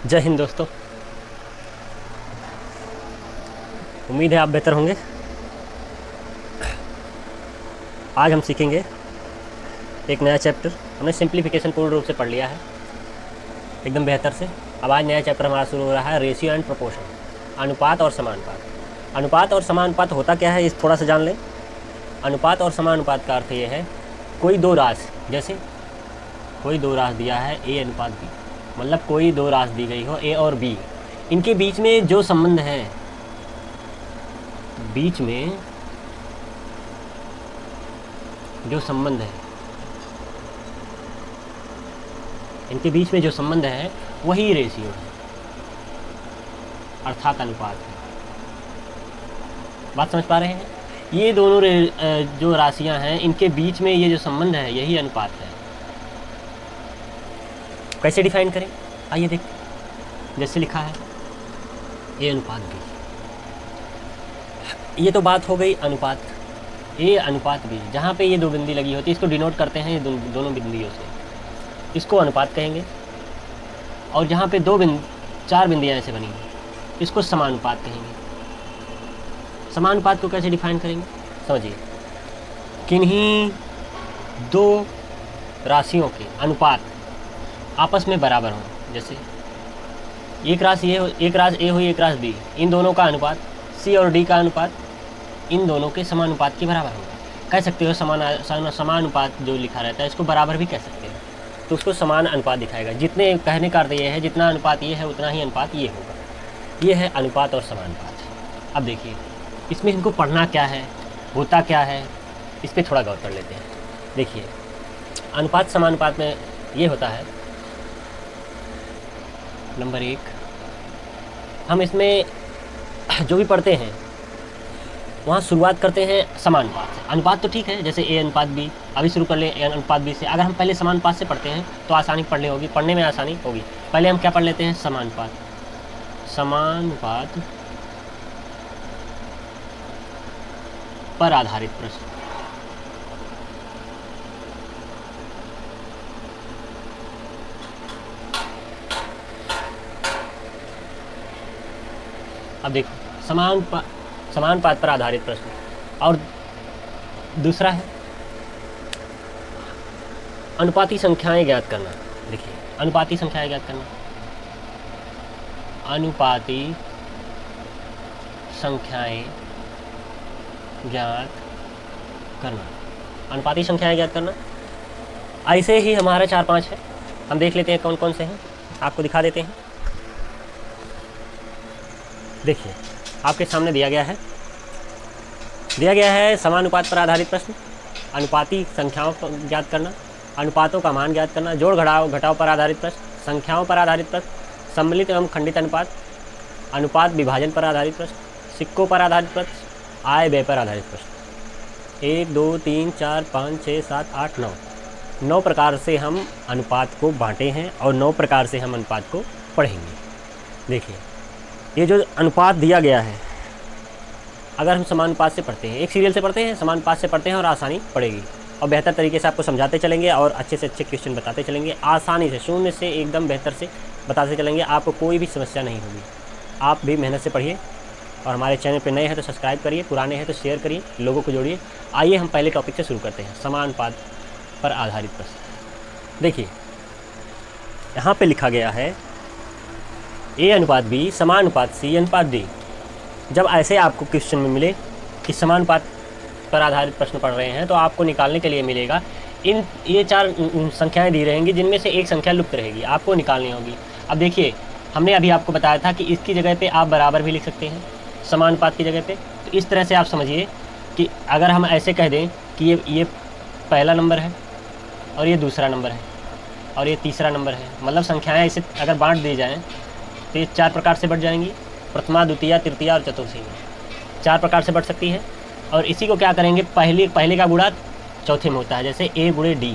जय हिंद दोस्तों, उम्मीद है आप बेहतर होंगे। आज हम सीखेंगे एक नया चैप्टर। हमने सिंप्लीफिकेशन पूर्ण रूप से पढ़ लिया है एकदम बेहतर से। अब आज नया चैप्टर हमारा शुरू हो रहा है, रेशियो एंड प्रोपोर्शन, अनुपात और समानुपात। अनुपात और समानुपात होता क्या है इस थोड़ा सा जान लें। अनुपात और समानुपात का अर्थ ये है, कोई दो राशि, जैसे कोई दो राशि दिया है ए अनुपात बी, मतलब कोई दो राशि दी गई हो ए और बी, इनके बीच में जो संबंध है, बीच में जो संबंध है, इनके बीच में जो संबंध है वही रेशियो है, अर्थात अनुपात है। बात समझ पा रहे हैं? ये दोनों जो राशियां हैं, इनके बीच में ये जो संबंध है यही अनुपात है। कैसे डिफाइन करें, आइए देख। जैसे लिखा है ए अनुपात बी, ये तो बात हो गई अनुपात ए अनुपात बी। जहाँ पे ये दो बिंदी लगी होती है इसको डिनोट करते हैं दोनों बिंदियों से, इसको अनुपात कहेंगे। और जहाँ पे चार बिंदियाँ ऐसे बनी इसको समानुपात कहेंगे। समानुपात को कैसे डिफाइन करेंगे समझिए, किन्हीं दो राशियों के अनुपात आपस में बराबर हों। जैसे एक राशि ए हुई, एक राशि बी, इन दोनों का अनुपात सी और डी का अनुपात इन दोनों के समानुपात के बराबर होगा। कह सकते हो समानुपात जो लिखा रहता है इसको बराबर भी कह सकते हैं, तो उसको समान अनुपात दिखाएगा। जितने कहने का अर्थ ये है, जितना अनुपात ये है उतना ही अनुपात ये होगा। ये है अनुपात और समानुपात। अब देखिए इसमें हमको पढ़ना क्या है, होता क्या है, इस पर थोड़ा गौर कर लेते हैं। देखिए अनुपात समानुपात में ये होता है, नंबर एक, हम इसमें जो भी पढ़ते हैं वहाँ शुरुआत करते हैं समानुपात से। अनुपात तो ठीक है, जैसे ए अनुपात बी, अभी शुरू कर ले ए अनुपात बी से। अगर हम पहले समानुपात से पढ़ते हैं तो आसानी पढ़ने में आसानी होगी। पहले हम क्या पढ़ लेते हैं, समानुपात। समानुपात पर आधारित प्रश्न। अब देखो समानुपात पर आधारित प्रश्न, और दूसरा है अनुपाती संख्याएं ज्ञात करना। देखिए अनुपाती संख्याएं ज्ञात करना, अनुपाती संख्याएं ज्ञात करना, अनुपाती संख्याएं ज्ञात करना। ऐसे ही हमारा 4-5 है, हम देख लेते हैं कौन कौन से हैं, आपको दिखा देते हैं। देखिए आपके सामने दिया गया है समानुपात पर आधारित प्रश्न, अनुपाती संख्याओं को ज्ञात करना, अनुपातों का मान ज्ञात करना, जोड़ घटाव पर आधारित प्रश्न, संख्याओं पर आधारित प्रश्न, सम्मिलित एवं खंडित अनुपात, अनुपात विभाजन पर आधारित प्रश्न, सिक्कों पर आधारित प्रश्न, आय व्यय पर आधारित प्रश्न। 1 2 3 4 5 6 7 8 9 प्रकार से हम अनुपात को बांटे हैं और 9 प्रकार से हम अनुपात को पढ़ेंगे। देखिए ये जो अनुपात दिया गया है, अगर हम समानुपात से पढ़ते हैं, एक सीरियल से पढ़ते हैं, समानुपात से पढ़ते हैं और आसानी पड़ेगी, और बेहतर तरीके से आपको समझाते चलेंगे और अच्छे से अच्छे क्वेश्चन बताते चलेंगे, आसानी से शून्य से एकदम बेहतर से बताते चलेंगे, आपको कोई भी समस्या नहीं होगी। आप भी मेहनत से पढ़िए, और हमारे चैनल पर नए हैं तो सब्सक्राइब करिए, पुराने हैं तो शेयर करिए, लोगों को जोड़िए। आइए हम पहले टॉपिक से शुरू करते हैं, समानुपात पर आधारित प्रश्न। देखिए यहाँ पर लिखा गया है ए अनुपात बी समानुपात सी अनुपात डी। जब ऐसे आपको क्वेश्चन में मिले कि समानुपात पर आधारित प्रश्न पढ़ रहे हैं, तो आपको निकालने के लिए मिलेगा ये 4 संख्याएं दी रहेंगी, जिनमें से एक संख्या लुप्त रहेगी, आपको निकालनी होगी। अब देखिए हमने अभी आपको बताया था कि इसकी जगह पे आप बराबर भी लिख सकते हैं समानुपात की जगह पे। तो इस तरह से आप समझिए कि अगर हम ऐसे कह दें कि ये पहला नंबर है और ये दूसरा नंबर है और ये तीसरा नंबर है, मतलब संख्याएँ इसे अगर बाँट दी जाएँ तो ये 4 प्रकार से बढ़ जाएंगी, प्रथमा, द्वितीय, तृतीय और चतुर्थी में 4 प्रकार से बढ़ सकती है। और इसी को क्या करेंगे, पहले का गुणा चौथे में होता है, जैसे ए गुणे डी,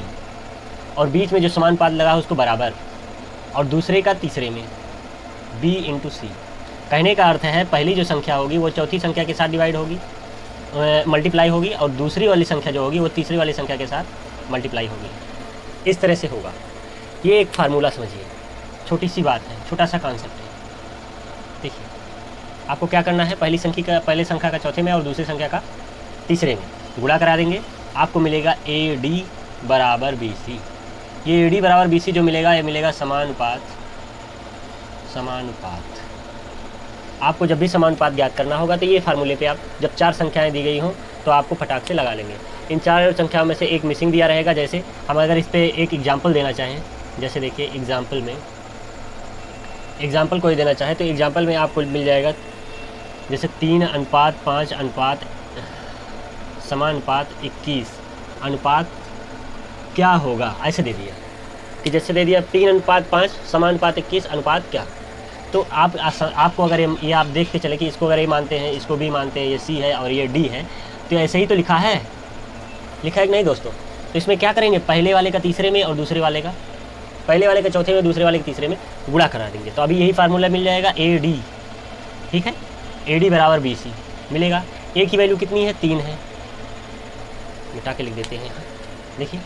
और बीच में जो समानुपात लगा है उसको बराबर, और दूसरे का तीसरे में बी इंटू सी। कहने का अर्थ है पहली जो संख्या होगी वो चौथी संख्या के साथ डिवाइड होगी, मल्टीप्लाई होगी, और दूसरी वाली संख्या जो होगी वो तीसरी वाली संख्या के साथ मल्टीप्लाई होगी। इस तरह से होगा। ये एक फार्मूला समझिए, छोटी सी बात है, छोटा सा कॉन्सेप्ट है। देखिए आपको क्या करना है, पहली संख्या का चौथे में और दूसरी संख्या का तीसरे में गुणा करा देंगे, आपको मिलेगा AD बराबर BC। ये AD बराबर BC जो मिलेगा, ये मिलेगा समानुपात। आपको जब भी समानुपात ज्ञात करना होगा तो ये फार्मूले पे आप जब 4 संख्याएं दी गई हों तो आपको फटाक से लगा लेंगे। इन 4 संख्याओं में से एक मिसिंग दिया रहेगा। जैसे हम अगर इस पर एक एग्जाम्पल देना चाहें, जैसे देखिए एग्जाम्पल कोई देना चाहे तो एग्जाम्पल में आपको मिल जाएगा जैसे 3:5 अनुपात समानुपात 21 अनुपात क्या होगा, ऐसे दे दिया कि जैसे दे दिया 3:5 समानुपात 21 अनुपात क्या। तो आपको अगर ये आप देख के चले कि इसको अगर ये मानते हैं, इसको भी मानते हैं, ये C है और ये D है, तो ऐसे ही तो लिखा है कि नहीं दोस्तों। तो इसमें क्या करेंगे, पहले वाले का तीसरे में और दूसरे वाले का, पहले वाले का चौथे में, दूसरे वाले के तीसरे में गुणा करा देंगे। तो अभी यही फार्मूला मिल जाएगा AD, ठीक है, AD बराबर BC मिलेगा। A की वैल्यू कितनी है, 3 है, मिटा के लिख देते हैं यहाँ, देखिए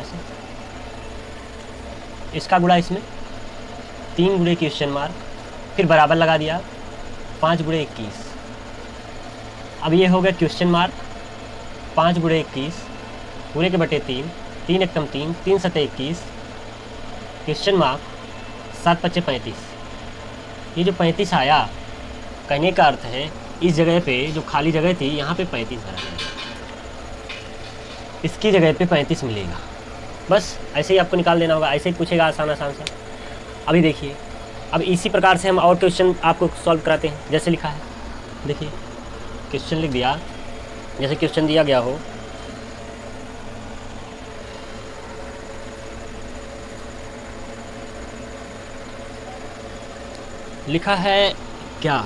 ऐसे, इसका गुणा इसमें 3 गुणे क्वेश्चन मार्क, फिर बराबर लगा दिया 5 गुणे 21। अब ये हो गया क्वेश्चन मार्क 5 गुणे 21 पूरे के बटे 3, 3 एकम 3, 3 सते 21, क्वेश्चन मार्क 7 पच्चे 35। ये जो 35 आया, कहने का अर्थ है इस जगह पे जो खाली जगह थी यहाँ पे 35 भरा जाएगा, इसकी जगह पे 35 मिलेगा। बस ऐसे ही आपको निकाल देना होगा, ऐसे ही पूछेगा आसान सा। अभी देखिए, अब इसी प्रकार से हम और क्वेश्चन आपको सॉल्व कराते हैं। जैसे लिखा है, देखिए क्वेश्चन लिख दिया, जैसे क्वेश्चन दिया गया हो, लिखा है क्या,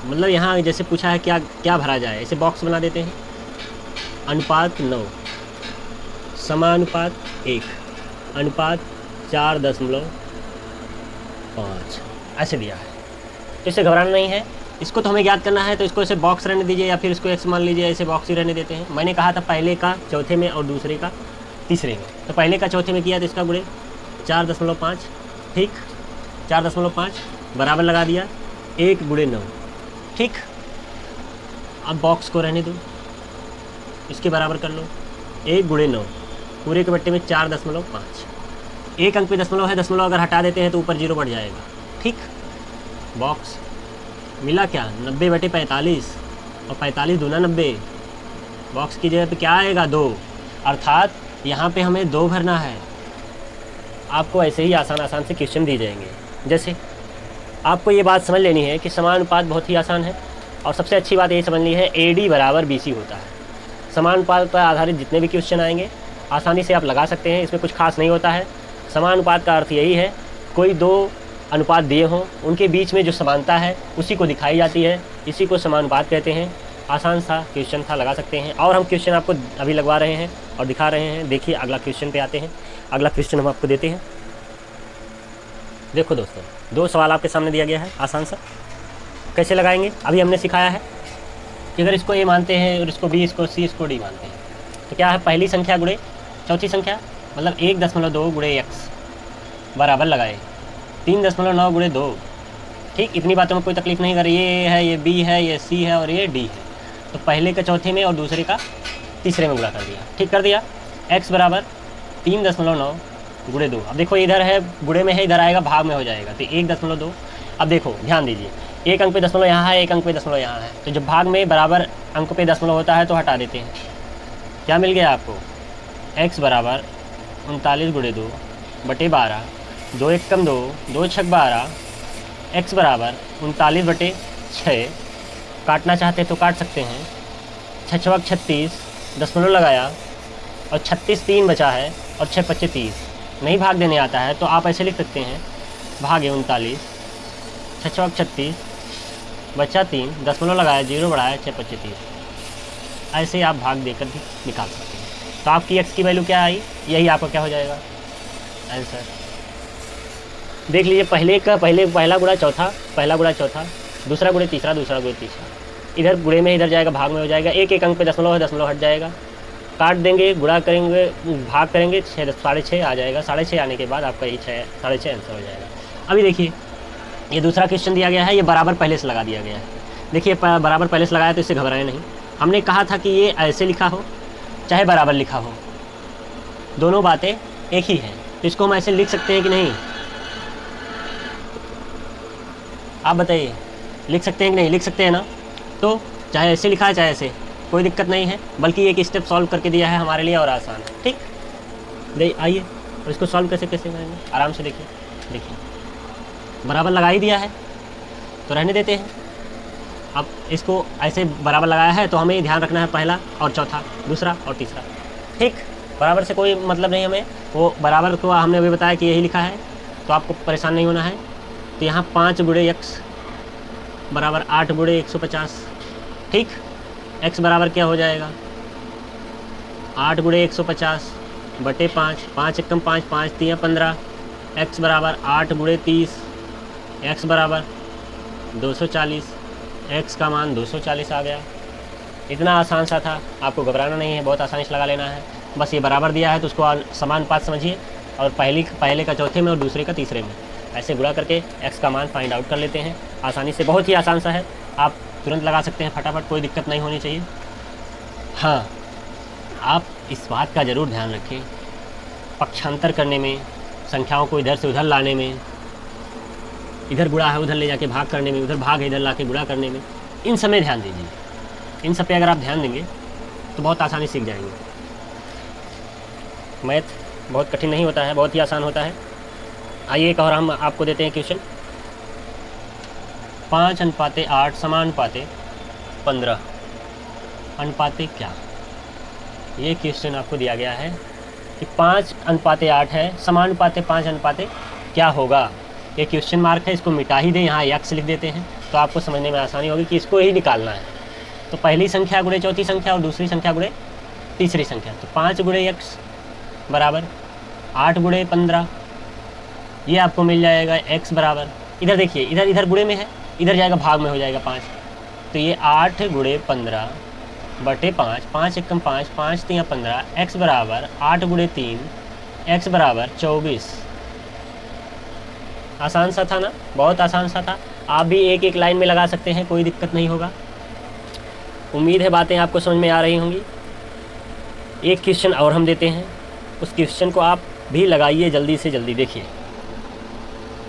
मतलब यहाँ जैसे पूछा है क्या क्या भरा जाए, ऐसे बॉक्स बना देते हैं। अनुपात 9 समानुपात 1 अनुपात 4.5 ऐसे दिया है। तो इससे घबराना नहीं है, इसको तो हमें याद करना है, तो इसको ऐसे बॉक्स रहने दीजिए या फिर इसको X मान लीजिए, ऐसे बॉक्स ही रहने देते हैं। मैंने कहा था पहले का चौथे में और दूसरे का तीसरे में, तो पहले का चौथे में किया तो इसका गुणे 4.5, ठीक, 4.5 बराबर लगा दिया 1 गुणे 9, ठीक। अब बॉक्स को रहने दो, इसके बराबर कर लो 1 गुणे 9 पूरे के बट्टे में 4.5, एक अंक पे दशमलव है, दशमलव अगर हटा देते हैं तो ऊपर 0 बढ़ जाएगा, ठीक। बॉक्स मिला क्या, 90/45 और 45 दूना 90, बॉक्स की जगह पे क्या आएगा 2, अर्थात यहाँ पे हमें 2 भरना है। आपको ऐसे ही आसान से क्वेश्चन दिए जाएंगे। जैसे आपको ये बात समझ लेनी है कि समानुपात बहुत ही आसान है, और सबसे अच्छी बात ये समझनी है AD बराबर BC होता है। समानुपात पर आधारित जितने भी क्वेश्चन आएंगे आसानी से आप लगा सकते हैं, इसमें कुछ खास नहीं होता है। समानुपात का अर्थ यही है, कोई 2 अनुपात दिए हों, उनके बीच में जो समानता है उसी को दिखाई जाती है, इसी को समानुपात कहते हैं। आसान सा क्वेश्चन था, लगा सकते हैं। और हम क्वेश्चन आपको अभी लगवा रहे हैं और दिखा रहे हैं। देखिए अगला क्वेश्चन पे आते हैं। अगला क्वेश्चन हम आपको देते हैं। देखो दोस्तों, 2 सवाल आपके सामने दिया गया है, आसान सा। कैसे लगाएंगे, अभी हमने सिखाया है कि अगर इसको A मानते हैं और इसको B, इसको C, इसको D मानते हैं, तो क्या है, पहली संख्या गुणे चौथी संख्या, मतलब 1.2 गुणे x बराबर लगाए 3.9 गुणे 2, ठीक। इतनी बातों में कोई तकलीफ नहीं कर, ये है, ये B है, ये C है और ये D है। तो पहले का चौथे में और दूसरे का तीसरे में गुणा कर दिया, ठीक कर दिया। x बराबर 3.9 गुणे 2। अब देखो इधर है गुणे में है, इधर आएगा भाग में हो जाएगा, तो 1.2। अब देखो ध्यान दीजिए, एक अंक पे दशमलव यहाँ है, एक अंक पे दशमलव यहाँ है, तो जब भाग में बराबर अंक पे दशमलव होता है तो हटा देते हैं। क्या मिल गया आपको, x बराबर 39 गुणे 2 बटे 12, 2 एकम 2, 2 छक 12, x बराबर 39/6। काटना चाहते तो काट सकते हैं, 6 छक 36 दशमलव लगाया और 36 3 बचा है और 6 पच्चे 30। नहीं भाग देने आता है तो आप ऐसे लिख सकते हैं, भागे 39, 6 छक 36 बचा 3 दशमलव लगाया, 0 बढ़ाया, 6 पच्चे 30। ऐसे आप भाग देकर भी निकाल सकते हैं। तो आपकी x की वैल्यू क्या आई, यही आपका क्या हो जाएगा आंसर। देख लीजिए, पहला गुणा चौथा, पहला गुणा चौथा, दूसरा गुणे तीसरा, दूसरा गुणे तीसरा। इधर गुणे में इधर जाएगा, भाग में हो जाएगा। एक एक अंक पे दशमलव है, दशमलव हट जाएगा, काट देंगे, गुणा करेंगे, भाग करेंगे, 6.5 आ जाएगा। 6.5 आने के बाद आपका ये 6.5 आंसर हो जाएगा। अभी देखिए ये दूसरा क्वेश्चन दिया गया है, ये बराबर पहले से लगा दिया गया है। देखिए बराबर पहले से लगाया तो इससे घबराए नहीं। हमने कहा था कि ये ऐसे लिखा हो चाहे बराबर लिखा हो, दोनों बातें एक ही है। तो इसको हम ऐसे लिख सकते हैं कि नहीं, आप बताइए, लिख सकते हैं कि नहीं? लिख सकते हैं ना। तो चाहे ऐसे लिखा है चाहे ऐसे, कोई दिक्कत नहीं है, बल्कि एक स्टेप सॉल्व करके दिया है हमारे लिए और आसान है। ठीक, आइए और इसको सॉल्व कैसे करेंगे आराम से देखिए। बराबर लगा ही दिया है तो रहने देते हैं। अब इसको ऐसे बराबर लगाया है तो हमें ध्यान रखना है पहला और चौथा, दूसरा और तीसरा। ठीक, बराबर से कोई मतलब नहीं हमें, वो बराबर को हमने अभी बताया कि यही लिखा है तो आपको परेशान नहीं होना है। तो यहाँ 5 गुणे x बराबर 8 गुणे 150। ठीक, x बराबर क्या हो जाएगा? 8 गुणे 150 बटे 5, 5 एकम 5, 5 3 15, x बराबर 8 गुणे 30, x बराबर 240, x का मान 240 आ गया। इतना आसान सा था, आपको घबराना नहीं है, बहुत आसानी से लगा लेना है। बस ये बराबर दिया है तो उसको समानुपात समझिए और पहले का चौथे में और दूसरे का तीसरे में ऐसे गुणा करके x का मान फाइंड आउट कर लेते हैं आसानी से। बहुत ही आसान सा है, आप तुरंत लगा सकते हैं फटाफट, कोई दिक्कत नहीं होनी चाहिए। हाँ, आप इस बात का ज़रूर ध्यान रखें, पक्षांतर करने में, संख्याओं को इधर से उधर लाने में, इधर गुणा है उधर ले जाके भाग करने में, उधर भाग है इधर ला के गुणा करने में, इन सब में ध्यान दीजिए। इन सब पे अगर आप ध्यान देंगे तो बहुत आसानी सीख जाएंगे। मैथ बहुत कठिन नहीं होता है, बहुत ही आसान होता है। आइए एक और हम आपको देते हैं क्वेश्चन। 5:8 समानुपाते 15 अनुपाते क्या? ये क्वेश्चन आपको दिया गया है कि 5:8 है, समानुपाते 5 क्या होगा? ये क्वेश्चन मार्क है, इसको मिटा ही दें, यहाँ x लिख देते हैं तो आपको समझने में आसानी होगी कि इसको ही निकालना है। तो पहली संख्या गुणे चौथी संख्या और दूसरी संख्या गुणे तीसरी संख्या, तो 5 गुणे x बराबर 8 गुणे 15, ये आपको मिल जाएगा। x बराबर, इधर देखिए, इधर गुणे में है, इधर जाएगा भाग में हो जाएगा 5, तो ये 8 गुणे 15 बटे 5, 5 एकम 5, 5 3 15, x बराबर 8 गुणे 3, x बराबर 24। आसान सा था ना, बहुत आसान सा था। आप भी एक एक लाइन में लगा सकते हैं, कोई दिक्कत नहीं होगा। उम्मीद है बातें आपको समझ में आ रही होंगी। एक क्वेश्चन और हम देते हैं, उस क्वेश्चन को आप भी लगाइए जल्दी से जल्दी। देखिए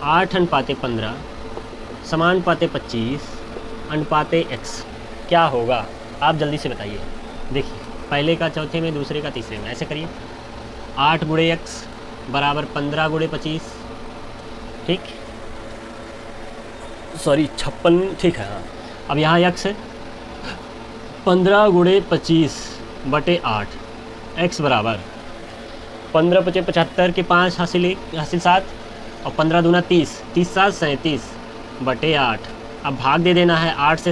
8:15 समानुपाते 25 अनुपाते x क्या होगा? आप जल्दी से बताइए। देखिए पहले का चौथे में, दूसरे का तीसरे में, ऐसे करिए। 8 गुणे x बराबर 15 गुणे 25, ठीक, सॉरी 56, ठीक है। हाँ, अब यहाँ x है 15 गुणे 25 बटे 8, x बराबर 15 × 5 = 75 के 5 हासिल 7 और 15 दूना 30, 30 7 37 बटे 8। अब भाग दे देना है 8 से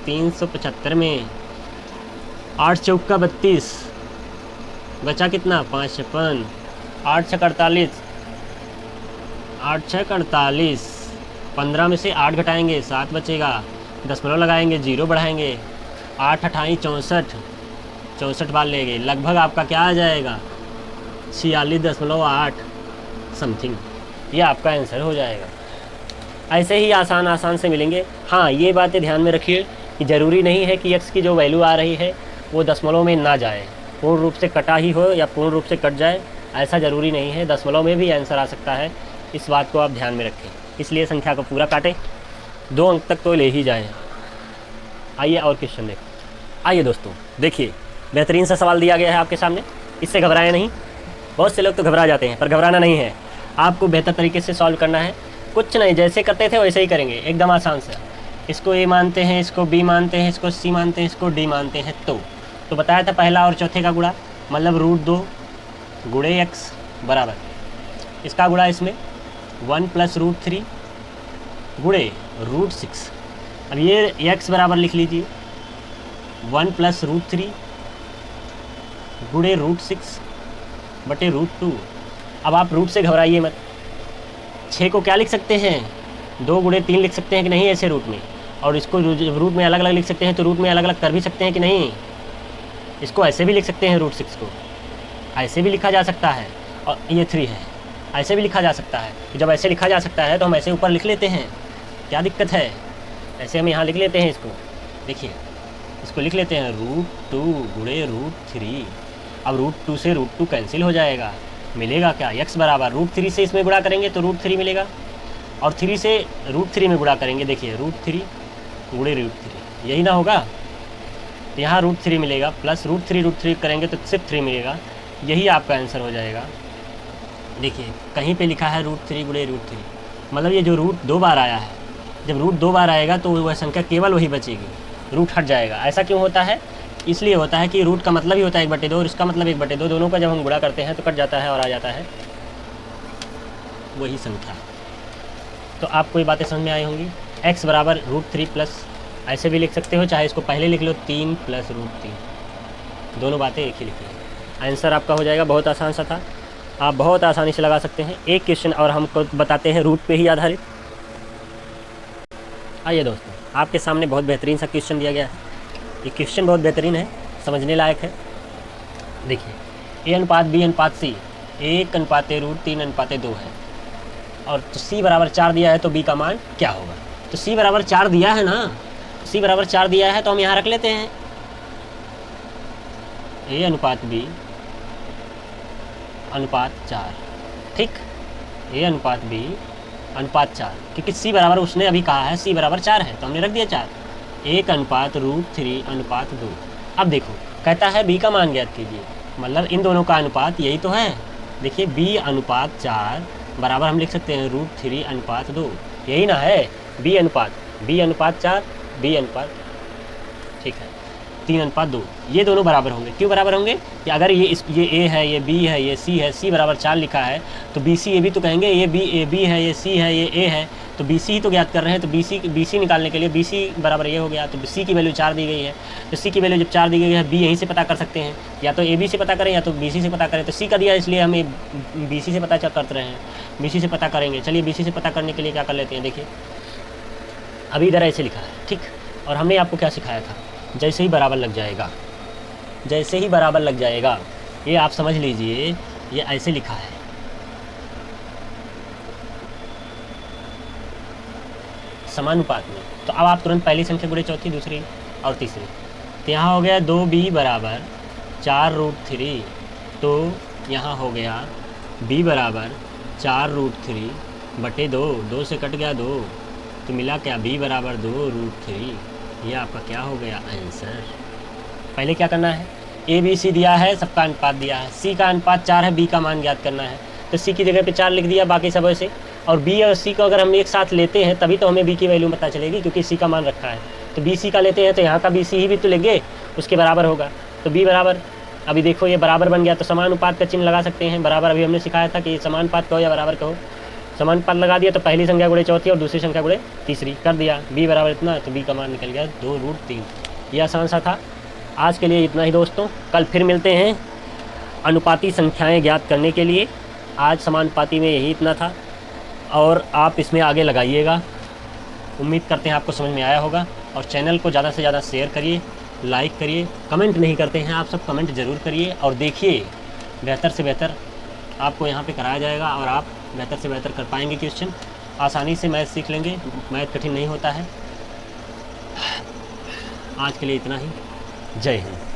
375 में, 8 चौका 32, बचा कितना? 5 56, 8 6 48, 8 6 48, 15 में से 8 घटाएंगे 7 बचेगा, दशमलव लगाएंगे, 0 बढ़ाएंगे, 8 28 64, 64 बार लेंगे, लगभग आपका क्या आ जाएगा? 46.8 समथिंग, ये आपका आंसर हो जाएगा। ऐसे ही आसान से मिलेंगे। हाँ, ये बातें ध्यान में रखिए कि ज़रूरी नहीं है कि x की जो वैल्यू आ रही है वो दशमलव में ना जाए, पूर्ण रूप से कटा ही हो या पूर्ण रूप से कट जाए, ऐसा ज़रूरी नहीं है। दशमलव में भी आंसर आ सकता है, इस बात को आप ध्यान में रखें। इसलिए संख्या को पूरा काटें, 2 अंक तक तो ले ही जाएँ। आइए और क्वेश्चन देखें। आइए दोस्तों देखिए, बेहतरीन सा सवाल दिया गया है आपके सामने, इससे घबराएं नहीं। बहुत से लोग तो घबरा जाते हैं, पर घबराना नहीं है, आपको बेहतर तरीके से सॉल्व करना है। कुछ नहीं, जैसे करते थे वैसे ही करेंगे, एकदम आसान से। इसको a मानते हैं, इसको b मानते हैं, इसको c मानते हैं, इसको d मानते हैं। तो बताया था पहला और चौथे का गुणा मतलब √2 गुणे x बराबर, इसका गुणा इसमें 1 + √3 गुणे √6। अब ये x बराबर लिख लीजिए 1 + √3 गुणे √6 बटे √2। अब आप रूट से घबराइए मत। 6 को क्या लिख सकते हैं? 2 गुणे 3 लिख सकते हैं कि नहीं ऐसे रूट में, और इसको रूट में अलग अलग लिख सकते हैं, तो रूट में अलग अलग कर भी सकते हैं कि नहीं? इसको ऐसे भी लिख सकते हैं √6 को, ऐसे भी लिखा जा सकता है, और ये 3 है, ऐसे भी लिखा जा सकता है। तो जब ऐसे लिखा जा सकता है तो हम ऐसे ऊपर लिख लेते हैं, क्या दिक्कत है? ऐसे हम यहाँ लिख लेते हैं इसको, देखिए इसको लिख लेते हैं √2 गुणे √3। अब √2 से √2 कैंसिल हो जाएगा, मिलेगा क्या? x बराबर √3 से इसमें गुणा करेंगे तो √3 मिलेगा, और 3 से √3 में गुणा करेंगे, देखिए √3 गुणे √3, यही ना होगा। तो यहाँ √3 मिलेगा, प्लस √3 करेंगे तो सिर्फ 3 मिलेगा, यही आपका आंसर हो जाएगा। देखिए कहीं पे लिखा है √3 गुणे √3, मतलब ये जो रूट 2 बार आया है, जब रूट 2 बार आएगा तो वह संख्या केवल वही बचेगी, रूट हट जाएगा। ऐसा क्यों होता है? इसलिए होता है कि रूट का मतलब ही होता है 1/2 और इसका मतलब 1/2, दोनों का जब हम गुणा करते हैं तो कट जाता है और आ जाता है वही संख्या। तो आपको ये बातें समझ में आई होंगी। x बराबर √3 प्लस, ऐसे भी लिख सकते हो, चाहे इसको पहले लिख लो 3 प्लस √3, दोनों बातें एक ही लिखी। आंसर आपका हो जाएगा। बहुत आसान सा था, आप बहुत आसानी से लगा सकते हैं। एक क्वेश्चन और हमको बताते हैं रूट पे ही आधारित। आइए दोस्तों, आपके सामने बहुत बेहतरीन सा क्वेश्चन दिया गया है। ये क्वेश्चन बहुत बेहतरीन है, समझने लायक है। देखिए A/B/C 1/√3/2 है, और तो C बराबर 4 दिया है, तो B का मान क्या होगा? तो C बराबर 4 दिया है ना, C बराबर 4 दिया है तो हम यहाँ रख लेते हैं A/B/4, ठीक, A/B/4, क्योंकि C बराबर उसने अभी कहा है C बराबर 4 है तो हमने रख दिया 4, 1/√3/2। अब देखो कहता है B का मान ज्ञात कीजिए, मतलब इन दोनों का अनुपात यही तो है। देखिए B/4 बराबर हम लिख सकते हैं √3/2, यही ना है, B/4, ठीक है, 3/2, ये दोनों बराबर होंगे। क्यों बराबर होंगे? कि अगर ये A है, ये B है, ये C है, C बराबर 4 लिखा है तो BC ये भी तो कहेंगे, ये B है, ये C है, ये A है, तो BC ही तो ज्ञात कर रहे हैं। तो BC निकालने के लिए BC बराबर ये हो गया, तो C की वैल्यू 4 दी गई है, तो C की वैल्यू जब 4 दी गई है, B यहीं से पता कर सकते हैं, या तो AB से पता करें या तो BC से पता करें। तो C का दिया इसलिए हम BC से पता कर रहे हैं, BC से पता करेंगे। चलिए BC से पता करने के लिए क्या कर लेते हैं, देखिए अभी इधर ऐसे लिखा है, ठीक, और हमने आपको क्या सिखाया था, जैसे ही बराबर लग जाएगा, जैसे ही बराबर लग जाएगा, ये आप समझ लीजिए, ये ऐसे लिखा है, समानुपात में। तो अब आप तुरंत पहली संख्या गुणे चौथी, दूसरी और तीसरी। तो यहाँ हो गया 2B बराबर 4√3, तो यहाँ हो गया B बराबर 4√3/2, 2 से कट गया 2, तो मिला क्या, B बराबर 2√3। ये आपका क्या हो गया आंसर। पहले क्या करना है, ABC दिया है, सबका अनुपात दिया है, C का अनुपात 4 है, B का मान ज्ञात करना है, तो C की जगह पे 4 लिख दिया, बाकी सब ऐसे। और B और C को अगर हम एक साथ लेते हैं तभी तो हमें B की वैल्यू पता चलेगी, क्योंकि C का मान रखा है। तो BC का लेते हैं तो यहाँ का BC ही भी तो लेंगे, उसके बराबर होगा। तो B बराबर, अभी देखो ये बराबर बन गया, तो समानुपात का चिन्ह लगा सकते हैं। बराबर अभी हमने सिखाया था कि समानुपात कहो या बराबर कहो। समानुपात लगा दिया तो पहली संख्या गुणे चौथी और दूसरी संख्या गुणे तीसरी कर दिया, B बराबर इतना, तो B का मान निकल गया 2√3। यह आसान सा था। आज के लिए इतना ही दोस्तों, कल फिर मिलते हैं अनुपाती संख्याएं ज्ञात करने के लिए। आज समानुपाती में यही इतना था, और आप इसमें आगे लगाइएगा। उम्मीद करते हैं आपको समझ में आया होगा, और चैनल को ज़्यादा से ज़्यादा शेयर करिए, लाइक करिए। कमेंट नहीं करते हैं आप सब, कमेंट ज़रूर करिए, और देखिए बेहतर से बेहतर आपको यहाँ पे कराया जाएगा, और आप बेहतर से बेहतर कर पाएंगे क्वेश्चन। आसानी से मैथ सीख लेंगे, मैथ कठिन नहीं होता है। आज के लिए इतना ही, जय हिंद।